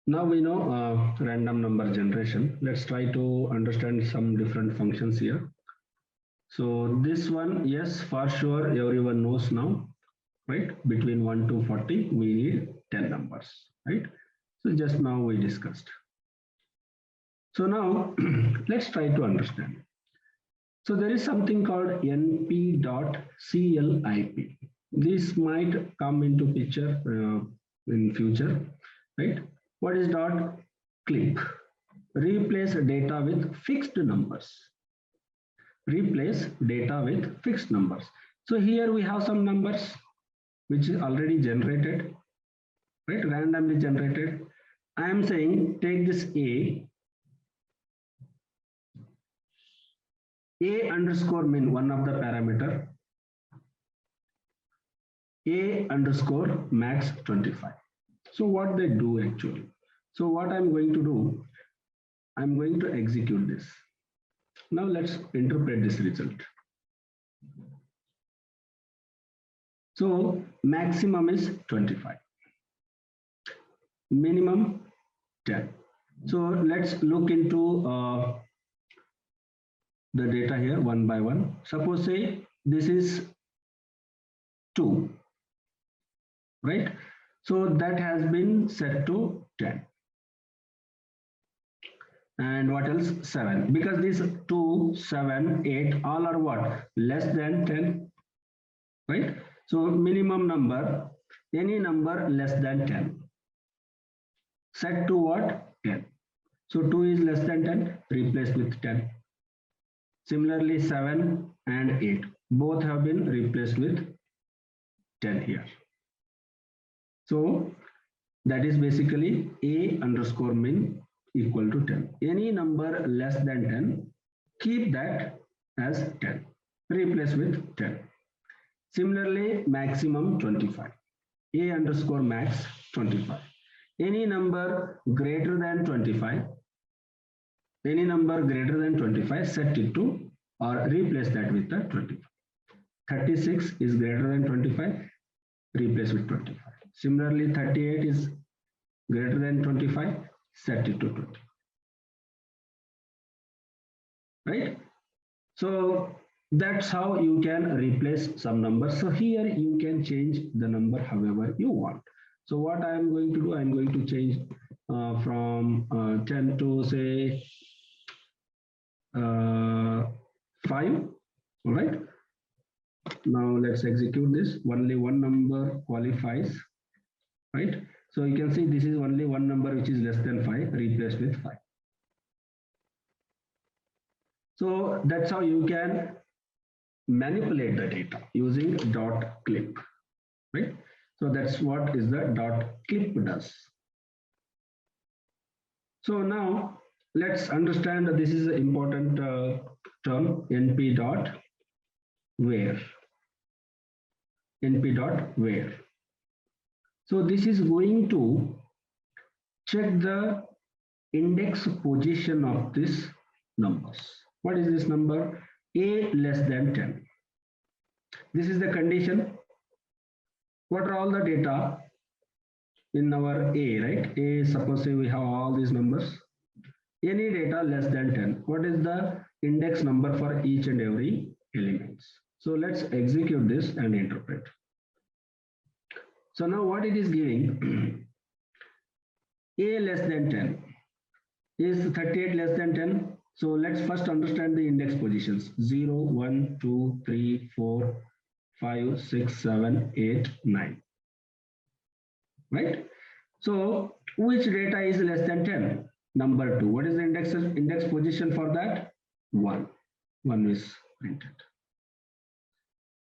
Now we know random number generation. Let's try to understand some different functions here. So this one, yes, for sure, everyone knows now, right? Between 1 to 40, we need 10 numbers, right? So just now we discussed. So now let's try to understand. So there is something called np.clip. This might come into picture in future, right? What is dot clip? Replace data with fixed numbers. Replace data with fixed numbers. So here we have some numbers which is already generated, right? Randomly generated. I am saying take this A underscore min, one of the parameter, A underscore max 25. So what they do actually? So what I'm going to do, I'm going to execute this. Now let's interpret this result. So maximum is 25, minimum 10. So let's look into the data here one by one. Suppose say this is 2, right? So that has been set to 10. And what else? 7. Because these 2, 7, 8 all are what? Less than 10, right? So minimum number, any number less than 10. Set to what? 10. So 2 is less than 10, replaced with 10. Similarly, 7 and 8, both have been replaced with 10 here. So that is basically A underscore min equal to 10. Any number less than 10, keep that as 10, replace with 10. Similarly, maximum 25. A underscore max 25. Any number greater than 25, any number greater than 25, set it to or replace that with the 25. 36 is greater than 25, replace with 25. Similarly, 38 is greater than 25, set it to 20. Right? So that's how you can replace some numbers. So here you can change the number however you want. So what I am going to do, I am going to change from 10 to say 5. All right. Now let's execute this. Only one number qualifies, right? So you can see this is only one number which is less than 5, replaced with 5. So that's how you can manipulate the data using dot clip, right? So that's what is the dot clip does. So now let's understand that this is an important term, np dot where. np dot where. So this is going to check the index position of this numbers. What is this number? A less than 10. This is the condition. What are all the data in our A, right? A, suppose we have all these numbers. Any data less than 10. What is the index number for each and every elements? So let's execute this and interpret. So now what it is giving, A less than 10. Is 38 less than 10? So let's first understand the index positions. 0, 1, 2, 3, 4, 5, 6, 7, 8, 9. Right? So which data is less than 10? Number 2. What is the index position for that? 1. 1 is printed.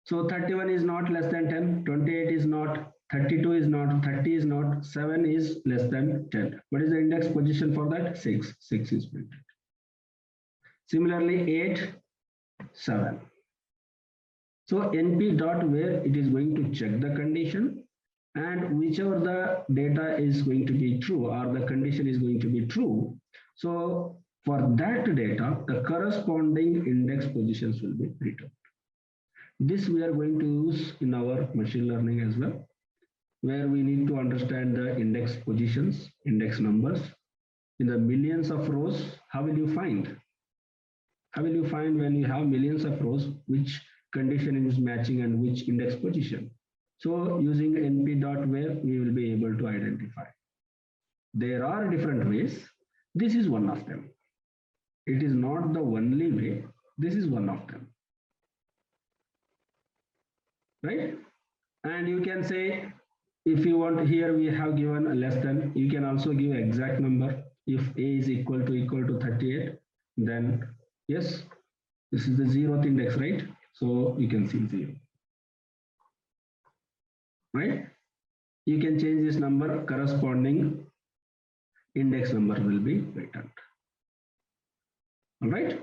So 31 is not less than 10, 28 is not, 32 is not, 30 is not, 7 is less than 10. What is the index position for that? 6. 6 is printed. Similarly, 8, 7. So np dot where it is going to check the condition, and whichever the data is going to be true or the condition is going to be true. So for that data, the corresponding index positions will be returned. This we are going to use in our machine learning as well. where we need to understand the index positions, index numbers. In the millions of rows, how will you find? How will you find when you have millions of rows, which condition is matching and which index position? So using np.where, we will be able to identify. There are different ways. This is one of them. It is not the only way. This is one of them. Right? And you can say, if you want, here we have given a less than, you can also give exact number. If a is equal to 38, then yes, this is the 0th index, right? So you can see 0. Right? You can change this number, corresponding index number will be returned. All right.